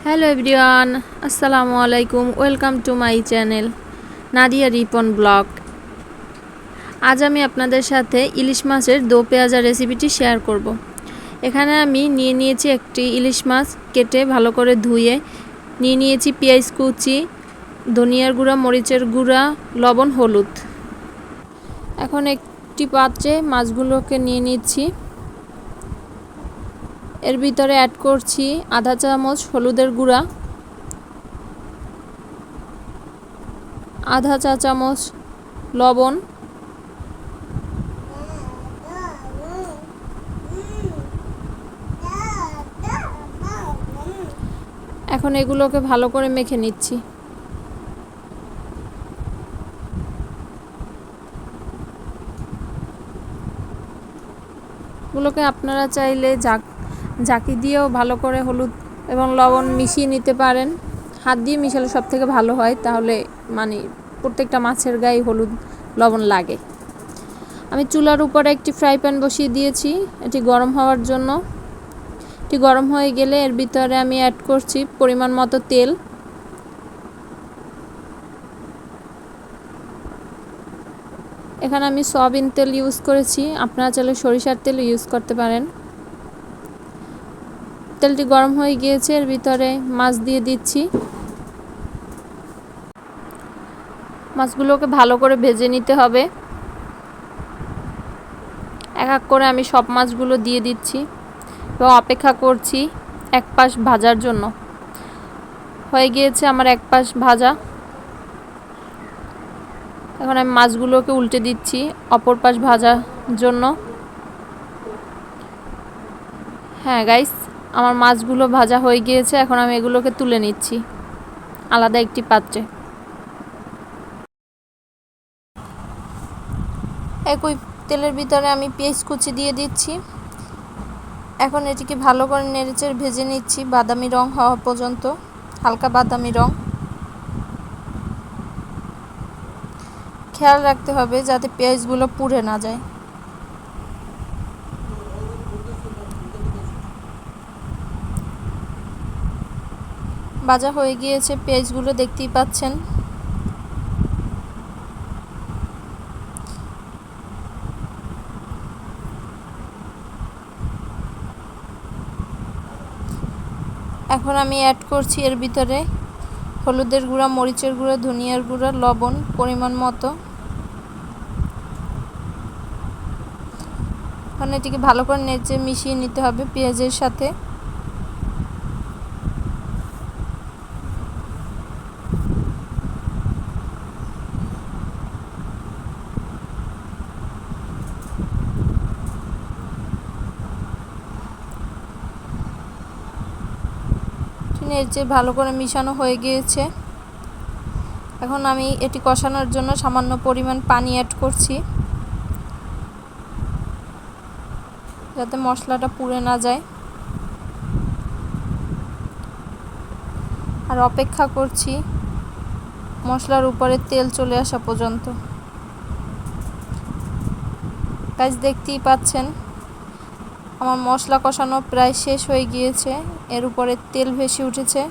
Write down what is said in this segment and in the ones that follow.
Hello everyone, আসসালামু আলাইকুম। Welcome to my channel Nadia Ripon blog. আজ আমি আপনাদের সাথে ইলিশ মাছের দো পেঁয়াজা রেসিপিটি শেয়ার করব। এখানে আমি নিয়েছি একটি ইলিশ মাছ কেটে ভালো করে ধুয়ে নিয়েছি পেঁয়াজ কুচি, ধনিয়ার গুঁড়া, মরিচের গুঁড়া, লবণ, হলুদ। এখন একটি পাত্রে মাছগুলোকে নিয়ে নিচ্ছি। এর ভিতরে অ্যাড করছি আধা চামচ হলুদের গুঁড়া, আধা চা চামচ লবণ, এখন এগুলোকে ভালো করে মেখে নিচ্ছি। এগুলোকে আপনারা চাইলে জাকি দিয়েও ভালো করে হলুদ এবং লবণ মিশিয়ে নিতে পারেন। হাত দিয়ে মিশালে সব থেকে ভালো হয়, তাহলে প্রত্যেকটা মাছের গায়ে হলুদ লবণ লাগে। আমি চুলার উপরে একটি ফ্রাই প্যান বসিয়ে দিয়েছি, এটি গরম হওয়ার জন্য। এটি গরম হয়ে গেলে এর ভিতরে আমি অ্যাড করছি পরিমাণ মতো তেল। এখানে আমি সয়াবিন তেল ইউজ করেছি, আপনারা চাইলে সরিষার তেল ইউজ করতে পারেন। তেলটি গরম হয়ে গিয়েছে, এর ভিতরে মাছ দিয়ে দিচ্ছি। মাছগুলোকে ভালো করে ভেজে নিতে হবে। এক এক করে আমি সব মাছগুলো দিয়ে দিচ্ছি এবং অপেক্ষা করছি এক পাশ ভাজার জন্য। হয়ে গিয়েছে আমার এক পাশ ভাজা। এখন আমি মাছগুলোকে উল্টে দিচ্ছি অপর পাশ ভাজার জন্য। হ্যাঁ গাইস, আমার মাছগুলো ভাজা হয়ে গিয়েছে। এখন আমি এগুলোকে তুলে নিচ্ছি আলাদা একটি পাত্রে। একই তেলের ভিতরে আমি পেঁয়াজ কুচি দিয়ে দিচ্ছি। এখন এটিকে ভালো করে নেড়েচেড়ে ভেজে নিচ্ছি বাদামি রং হওয়া পর্যন্ত, হালকা বাদামি রং। খেয়াল রাখতে হবে যাতে পেঁয়াজগুলো পুড়ে না যায়। ভাজা হয়ে গিয়েছে পেঁয়াজগুলো, দেখতেই পাচ্ছেন। এখন আমি অ্যাড করছি এর ভিতরে হলুদের গুঁড়া, মরিচের গুঁড়া, ধনিয়ার গুঁড়া, লবণ পরিমাণ মতো। এখন এটিকে ভালো করে নেড়ে মিশিয়ে নিতে হবে পেঁয়াজের সাথে। নেড়ে ভালো করে মিশানো হয়ে গিয়েছে। এখন আমি এটি কষানোর জন্য সামান্য পরিমাণ পানি অ্যাড করছি, যাতে মশলাটা পুড়ে না যায়। আর অপেক্ষা করছি মশলার উপরে তেল চলে আসা পর্যন্ত। গাইস, দেখতেই পাচ্ছেন আমার মশলা কষানো প্রায় শেষ হয়ে গিয়েছে, এর উপরে তেল ভেসে উঠেছে।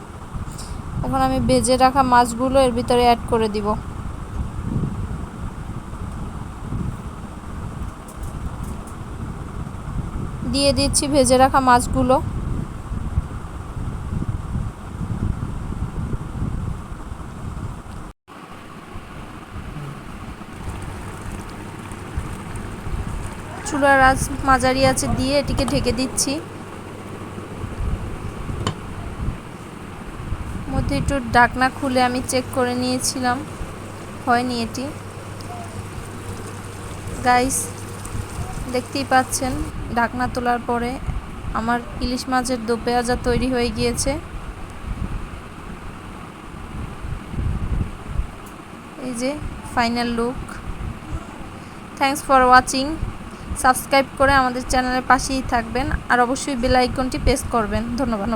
এখন আমি ভেজে রাখা মাছগুলো এর ভিতরে অ্যাড করে দিব। দিয়ে দিচ্ছি ভেজে রাখা মাছগুলো। চুলার আঁচ মাঝারি আছে দিয়ে এটিকে ঢেকে দিচ্ছি। মধ্যে একটু ঢাকনা খুলে আমি চেক করে নিয়েছিলাম, হয়নি এটি। গাইস, দেখতেই পাচ্ছেন ঢাকনা তোলার পরে আমার ইলিশ মাছের দো পেঁয়াজা তৈরি হয়ে গিয়েছে। এই যে final look. Thanks for watching. Subscribe করে আমাদের চ্যানেলের পাশেই থাকবেন আর অবশ্যই বেল আইকনটি প্রেস করবেন। ধন্যবাদ।